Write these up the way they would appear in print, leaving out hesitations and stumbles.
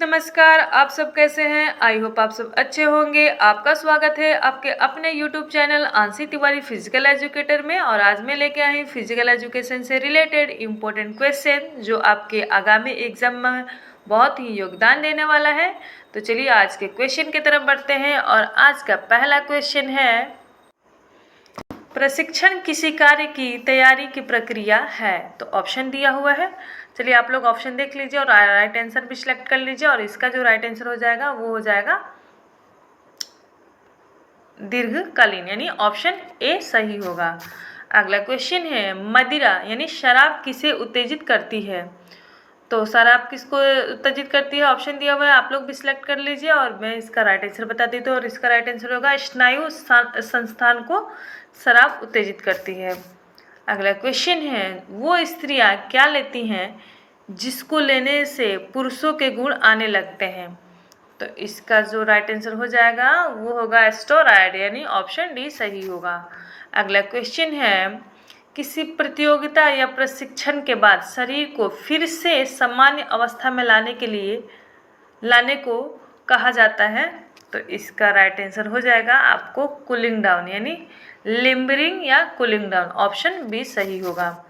नमस्कार, आप सब कैसे हैं? आई होप आप सब अच्छे होंगे। आपका स्वागत है आपके अपने YouTube channel आंशी Tiwari physical educator में। और आज मैं लेके आई फिजिकल एजुकेशन से रिलेटेड इम्पोर्टेंट क्वेश्चन जो आपके आगामी एग्जाम में बहुत ही योगदान देने वाला है। तो चलिए आज के क्वेश्चन की तरफ बढ़ते हैं। और आज का पहला क्वेश्चन है, प्रशिक्षण किसी कार्य की तैयारी की प्रक्रिया है। तो ऑप्शन दिया हुआ है, चलिए आप लोग ऑप्शन देख लीजिए और राइट आंसर भी सिलेक्ट कर लीजिए। और इसका जो राइट आंसर हो जाएगा वो हो जाएगा दीर्घकालीन, यानी ऑप्शन ए सही होगा। अगला क्वेश्चन है, मदिरा यानी शराब किसे उत्तेजित करती है। तो शराब किसको उत्तेजित करती है, ऑप्शन दिया हुआ है, आप लोग भी सिलेक्ट कर लीजिए और मैं इसका राइट आंसर बता देती हूँ। और इसका राइट आंसर होगा स्नायु संस्थान को शराब उत्तेजित करती है। अगला क्वेश्चन है, वो स्त्रियां क्या लेती हैं जिसको लेने से पुरुषों के गुण आने लगते हैं। तो इसका जो राइट आंसर हो जाएगा वो होगा स्टेरॉयड, यानी ऑप्शन डी सही होगा। अगला क्वेश्चन है, किसी प्रतियोगिता या प्रशिक्षण के बाद शरीर को फिर से सामान्य अवस्था में लाने को कहा जाता है। तो इसका राइट आंसर हो जाएगा आपको कूलिंग डाउन, यानी लिम्बरिंग या कूलिंग डाउन, ऑप्शन बी सही होगा।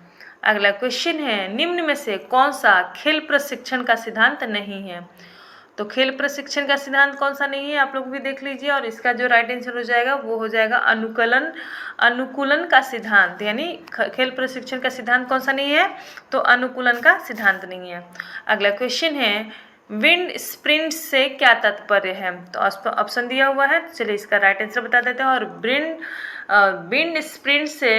अगला क्वेश्चन है, निम्न में से कौन सा खेल प्रशिक्षण का सिद्धांत नहीं है। तो खेल प्रशिक्षण का सिद्धांत कौन सा नहीं है, आप लोग भी देख लीजिए। और इसका जो राइट आंसर हो जाएगा वो हो जाएगा अनुकूलन का सिद्धांत, यानी खेल प्रशिक्षण का सिद्धांत कौन सा नहीं है, तो अनुकूलन का सिद्धांत नहीं है। अगला क्वेश्चन है, विंड स्प्रिंट से क्या तात्पर्य है। तो ऑप्शन दिया हुआ है, चलिए इसका राइट आंसर बता देते हैं। और विंड स्प्रिंट से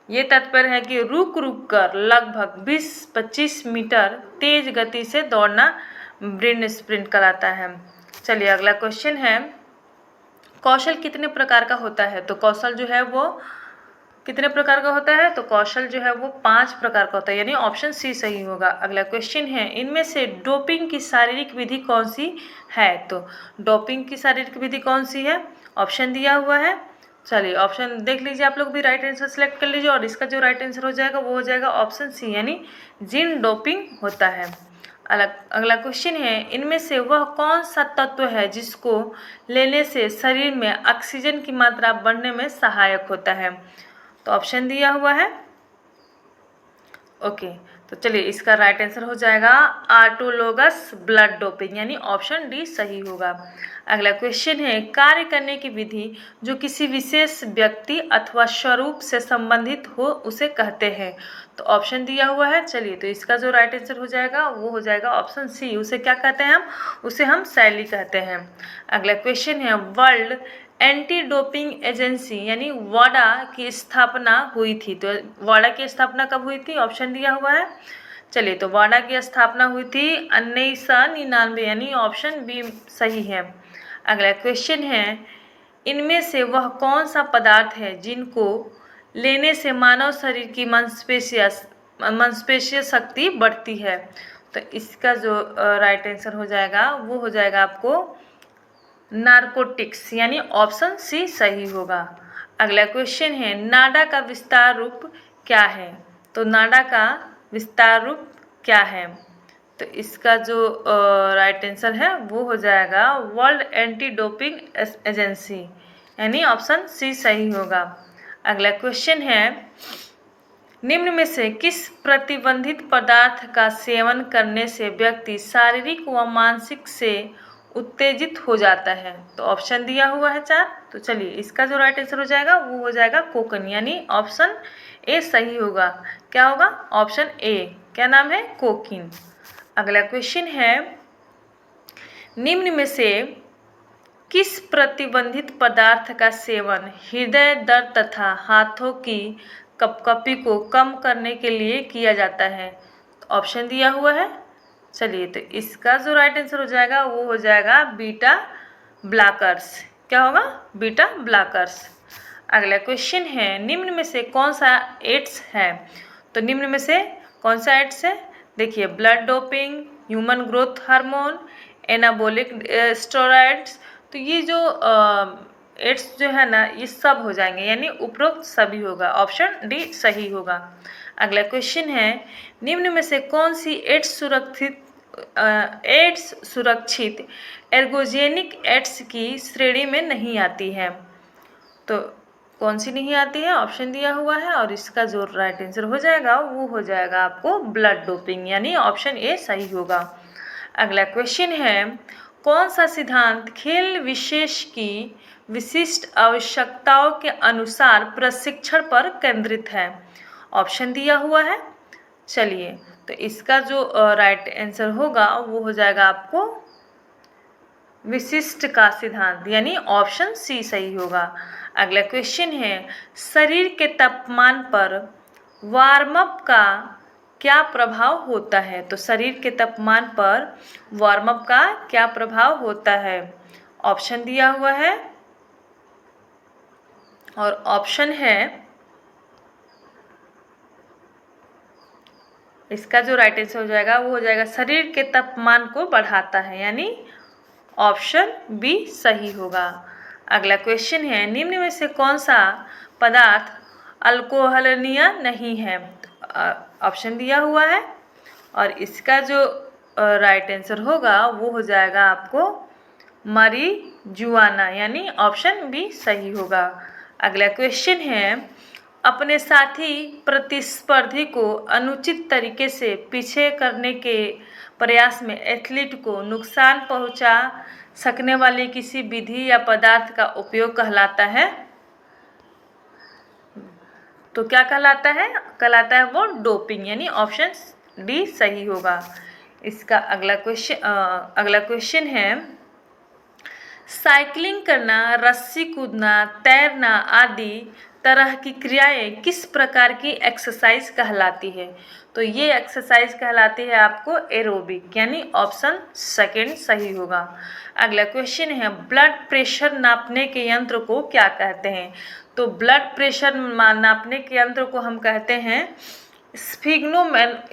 ये तात्पर्य है कि रुक रुक कर लगभग 20-25 मीटर तेज गति से दौड़ना विंड स्प्रिंट कहलाता है। चलिए अगला क्वेश्चन है, कौशल कितने प्रकार का होता है। तो कौशल जो है वो कितने प्रकार का होता है, तो कौशल जो है वो 5 प्रकार का होता है, यानी ऑप्शन सी सही होगा। अगला क्वेश्चन है, इनमें से डोपिंग की शारीरिक विधि कौन सी है। तो डोपिंग की शारीरिक विधि कौन सी है, ऑप्शन दिया हुआ है, चलिए ऑप्शन देख लीजिए, आप लोग भी राइट आंसर सेलेक्ट कर लीजिए। और इसका जो राइट आंसर हो जाएगा वो हो जाएगा ऑप्शन सी, यानी जिन डोपिंग होता है। अगला क्वेश्चन है, इनमें से वह कौन सा तत्व है जिसको लेने से शरीर में ऑक्सीजन की मात्रा बढ़ने में सहायक होता है। तो ऑप्शन दिया हुआ है, ओके। तो चलिए इसका राइट आंसर हो जाएगा ऑटोलोगस ब्लड डोपिंग, यानी ऑप्शन डी सही होगा। अगला क्वेश्चन है, कार्य करने की विधि जो किसी विशेष व्यक्ति अथवा स्वरूप से संबंधित हो उसे कहते हैं। तो ऑप्शन दिया हुआ है, चलिए तो इसका जो राइट आंसर हो जाएगा वो हो जाएगा ऑप्शन सी, उसे क्या कहते हैं उसे हम शैली कहते हैं। अगला क्वेश्चन है, वर्ल्ड एंटी डोपिंग एजेंसी यानी वाडा की स्थापना हुई थी। तो वाडा की स्थापना कब हुई थी, ऑप्शन दिया हुआ है, चलिए तो वाडा की स्थापना हुई थी 1999, यानी ऑप्शन बी सही है। अगला क्वेश्चन है, इनमें से वह कौन सा पदार्थ है जिनको लेने से मानव शरीर की मांसपेशीय शक्ति बढ़ती है। तो इसका जो राइट आंसर हो जाएगा वो हो जाएगा आपको नारकोटिक्स, यानी ऑप्शन सी सही होगा। अगला क्वेश्चन है, नाडा का विस्तार रूप क्या है। तो नाडा का विस्तार रूप क्या है, तो इसका जो राइट आंसर है वो हो जाएगा वर्ल्ड एंटी डोपिंग एजेंसी, यानी ऑप्शन सी सही होगा। अगला क्वेश्चन है, निम्न में से किस प्रतिबंधित पदार्थ का सेवन करने से व्यक्ति शारीरिक व मानसिक से उत्तेजित हो जाता है। तो ऑप्शन दिया हुआ है 4। तो चलिए इसका जो राइट आंसर हो जाएगा वो हो जाएगा कोकन, यानी ऑप्शन ए सही होगा। क्या होगा, ऑप्शन ए, क्या नाम है, कोकीन। अगला क्वेश्चन है, निम्न में से किस प्रतिबंधित पदार्थ का सेवन हृदय दर्द तथा हाथों की कपकपी को कम करने के लिए किया जाता है। तो ऑप्शन दिया हुआ है, चलिए तो इसका जो राइट आंसर हो जाएगा वो हो जाएगा बीटा ब्लॉकर्स। क्या होगा, बीटा ब्लॉकर्स। अगला क्वेश्चन है, निम्न में से कौन सा एड्स है। तो निम्न में से कौन सा एड्स है, देखिए blood doping, human growth hormone, anabolic steroids. तो ये जो एड्स जो है ना ये सब हो जाएंगे, यानी उपरोक्त सभी होगा, ऑप्शन डी सही होगा। अगला क्वेश्चन है, निम्न में से कौन सी एड्स एड्स सुरक्षित एर्गोजेनिक एड्स की श्रेणी में नहीं आती है। तो कौन सी नहीं आती है? ऑप्शन दिया हुआ है और इसका जो राइट आंसर हो जाएगा वो हो जाएगा आपको ब्लड डोपिंग, यानी ऑप्शन ए सही होगा। अगला क्वेश्चन है, कौन सा सिद्धांत खेल विशेष की विशिष्ट आवश्यकताओं के अनुसार प्रशिक्षण पर केंद्रित है? ऑप्शन दिया हुआ है। चलिए, तो इसका जो राइट आंसर होगा वो हो जाएगा आपको विशिष्ट का सिद्धांत, यानी ऑप्शन सी सही होगा। अगला क्वेश्चन है, शरीर के तापमान पर वार्म अप का क्या प्रभाव होता है? तो शरीर के तापमान पर वार्म अप का क्या प्रभाव होता है? ऑप्शन दिया हुआ है और ऑप्शन है, इसका जो राइट आंसर हो जाएगा वो हो जाएगा शरीर के तापमान को बढ़ाता है, यानी ऑप्शन बी सही होगा। अगला क्वेश्चन है, निम्न में से कौन सा पदार्थ अल्कोहलनीय नहीं है? ऑप्शन दिया हुआ है और इसका जो राइट आंसर होगा वो हो जाएगा आपको marijuana, यानी ऑप्शन बी सही होगा। अगला क्वेश्चन है, अपने साथी प्रतिस्पर्धी को अनुचित तरीके से पीछे करने के प्रयास में एथलीट को नुकसान पहुंचा सकने वाली किसी विधि या पदार्थ का उपयोग कहलाता है? तो क्या कहलाता है? कहलाता है वो डोपिंग, यानी ऑप्शन डी सही होगा। इसका अगला क्वेश्चन है, साइकिलिंग करना, रस्सी कूदना, तैरना आदि तरह की क्रियाएं किस प्रकार की एक्सरसाइज कहलाती है? तो ये एक्सरसाइज कहलाती है आपको एरोबिक, यानी ऑप्शन सेकंड सही होगा। अगला क्वेश्चन है, ब्लड प्रेशर नापने के यंत्र को क्या कहते हैं? तो ब्लड प्रेशर नापने के यंत्र को हम कहते हैं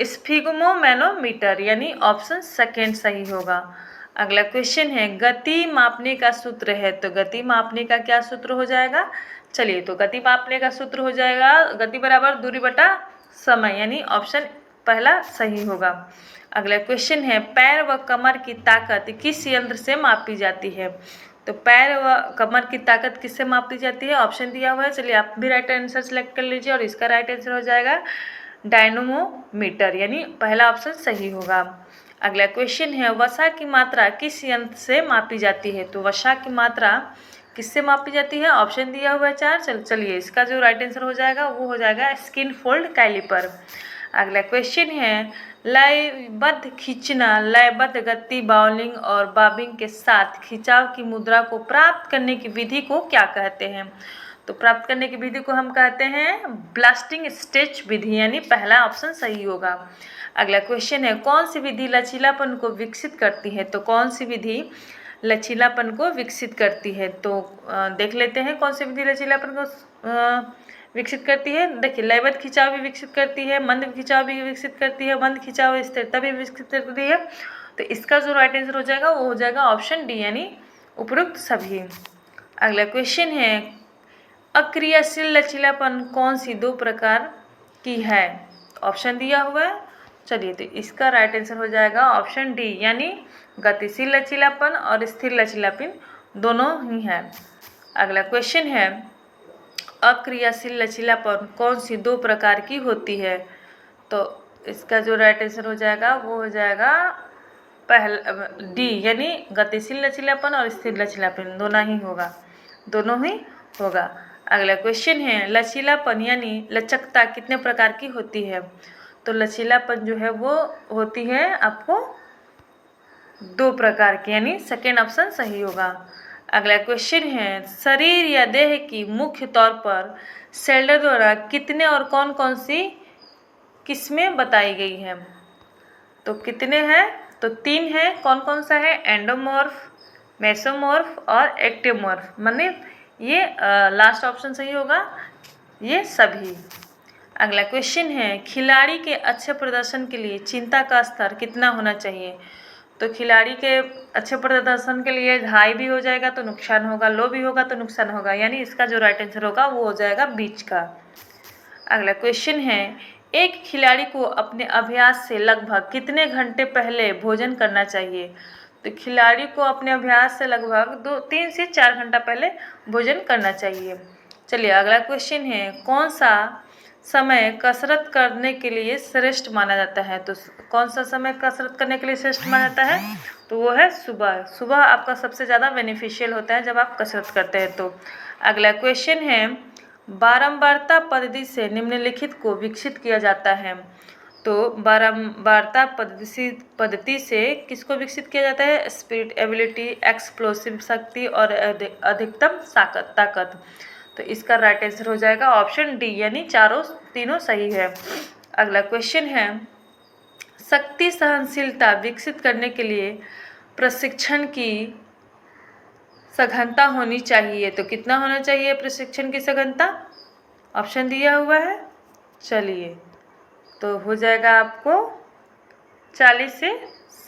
स्फिग्मोमैनोमीटर, यानी ऑप्शन सेकंड सही होगा। अगला क्वेश्चन है, गति मापने का सूत्र है, तो गति मापने का क्या सूत्र हो जाएगा? चलिए, तो गति मापने का सूत्र हो जाएगा गति बराबर दूरी बटा समय, यानी ऑप्शन पहला सही होगा। अगला क्वेश्चन है, पैर व कमर की ताकत किस यंत्र से मापी जाती है? तो पैर व कमर की ताकत किससे मापी जाती है? ऑप्शन दिया हुआ है। चलिए, आप भी राइट आंसर सेलेक्ट कर लीजिए और इसका राइट आंसर हो जाएगा डायनोमोमीटर, यानी पहला ऑप्शन सही होगा। अगला क्वेश्चन है, वसा की मात्रा किस यंत्र से मापी जाती है? तो वसा की मात्रा किससे मापी जाती है? ऑप्शन दिया हुआ है 4। चलिए, इसका जो राइट आंसर हो जाएगा वो हो जाएगा स्किन फोल्ड कैलिपर। अगला क्वेश्चन है, लयबद्ध खींचना, लयबद्ध गति, बाउलिंग और बॉबिंग के साथ खिंचाव की मुद्रा को प्राप्त करने की विधि को क्या कहते हैं? तो प्राप्त करने की विधि को हम कहते हैं ब्लास्टिंग स्टेच विधि, यानी पहला ऑप्शन सही होगा। अगला क्वेश्चन है, कौन सी विधि लचीलापन को विकसित करती है? तो कौन सी विधि लचीलापन को विकसित करती है? तो देख लेते हैं कौन सी विधि लचीलापन को विकसित करती है। देखिए, लयबद्ध खिंचाव भी विकसित करती है, मंद खिंचाव भी विकसित करती है, मंद खिंचाव स्थिरता भी विकसित करती है। तो इसका जो राइट आंसर हो जाएगा वो हो जाएगा ऑप्शन डी, यानी उपरोक्त सभी। अगला क्वेश्चन है, अक्रियाशील लचीलापन कौन सी 2 प्रकार की है? ऑप्शन दिया हुआ है। चलिए, तो इसका राइट आंसर हो जाएगा ऑप्शन डी, यानी गतिशील लचीलापन और स्थिर लचीलापन दोनों ही है। अगला क्वेश्चन है, अक्रियाशील लचीलापन कौन सी 2 प्रकार की होती है? तो इसका जो राइट आंसर हो जाएगा वो हो जाएगा पहला डी, यानी गतिशील लचीलापन और स्थिर लचीलापन दोनों ही होगा। अगला क्वेश्चन है, लचीलापन यानी लचकता कितने प्रकार की होती है? तो लचीलापन जो है वो होती है आपको 2 प्रकार की, यानी सेकेंड ऑप्शन सही होगा। अगला क्वेश्चन है, शरीर या देह की मुख्य तौर पर सेल्डर द्वारा कितने और कौन कौन सी किस्में बताई गई हैं? तो कितने हैं? तो 3 है। कौन कौन सा है? एंडोमॉर्फ, मेसोमॉर्फ और एक्टोमॉर्फ, माने ये लास्ट ऑप्शन सही होगा, ये सभी। अगला क्वेश्चन है, खिलाड़ी के अच्छे प्रदर्शन के लिए चिंता का स्तर कितना होना चाहिए? तो खिलाड़ी के अच्छे प्रदर्शन के लिए हाई भी हो जाएगा तो नुकसान होगा, लो भी होगा तो नुकसान होगा, यानी इसका जो राइट आंसर होगा वो हो जाएगा बीच का। अगला क्वेश्चन है, एक खिलाड़ी को अपने अभ्यास से लगभग कितने घंटे पहले भोजन करना चाहिए? तो खिलाड़ी को अपने अभ्यास से लगभग 3 से 4 घंटा पहले भोजन करना चाहिए। चलिए अगला क्वेश्चन है, कौन सा समय कसरत करने के लिए श्रेष्ठ माना जाता है? तो कौन सा समय कसरत करने के लिए श्रेष्ठ माना जाता है? तो वो है सुबह। सुबह आपका सबसे ज़्यादा बेनिफिशियल होता है जब आप कसरत करते हैं तो। अगला क्वेश्चन है, बारंबारता पद्धति से निम्नलिखित को विकसित किया जाता है। तो बारंबारता पद्धति से किसको विकसित किया जाता है? स्पिरिट, एबिलिटी, एक्सप्लोसिव शक्ति और अधिकतम ताकत। तो इसका राइट आंसर हो जाएगा ऑप्शन डी, यानी तीनों सही है। अगला क्वेश्चन है, शक्ति सहनशीलता विकसित करने के लिए प्रशिक्षण की सघनता होनी चाहिए। तो कितना होना चाहिए प्रशिक्षण की सघनता? ऑप्शन दिया हुआ है, चलिए तो हो जाएगा आपको 40 से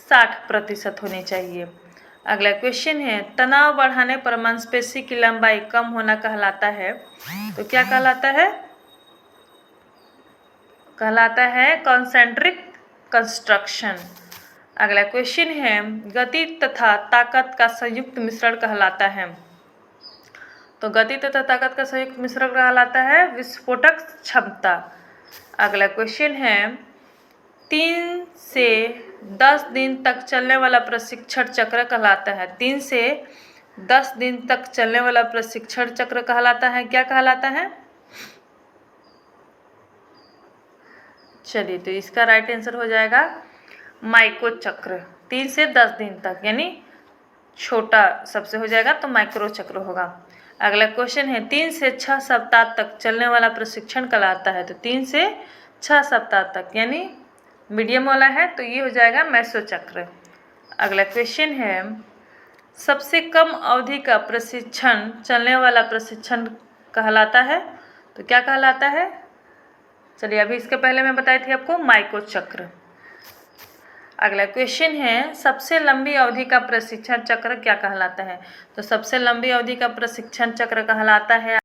60% होनी चाहिए। अगला क्वेश्चन है, तनाव बढ़ाने पर मांसपेशी की लंबाई कम होना कहलाता है। तो क्या कहलाता है? कहलाता है कॉन्सेंट्रिक कंस्ट्रक्शन। अगला क्वेश्चन है, गति तथा ताकत का संयुक्त मिश्रण कहलाता है। तो गति तथा ताकत का संयुक्त मिश्रण कहलाता है विस्फोटक क्षमता। अगला क्वेश्चन है, 3 से 10 दिन तक चलने वाला प्रशिक्षण चक्र कहलाता है। 3 से 10 दिन तक चलने वाला प्रशिक्षण चक्र कहलाता है, क्या कहलाता है? चलिए तो इसका राइट आंसर हो जाएगा माइक्रो चक्र। 3 से 10 दिन तक यानी छोटा सबसे हो जाएगा तो माइक्रो चक्र होगा। अगला क्वेश्चन है, 3 से 6 सप्ताह तक चलने वाला प्रशिक्षण कहलाता है। तो 3 से 6 सप्ताह तक यानी मीडियम वाला है तो ये हो जाएगा मेसो चक्र। अगला क्वेश्चन है, सबसे कम अवधि का प्रशिक्षण चलने वाला प्रशिक्षण कहलाता है। तो क्या कहलाता है? चलिए अभी इसके पहले मैं बताई थी आपको माइक्रो चक्र। अगला क्वेश्चन है, सबसे लंबी अवधि का प्रशिक्षण चक्र क्या कहलाता है? तो सबसे लंबी अवधि का प्रशिक्षण चक्र कहलाता है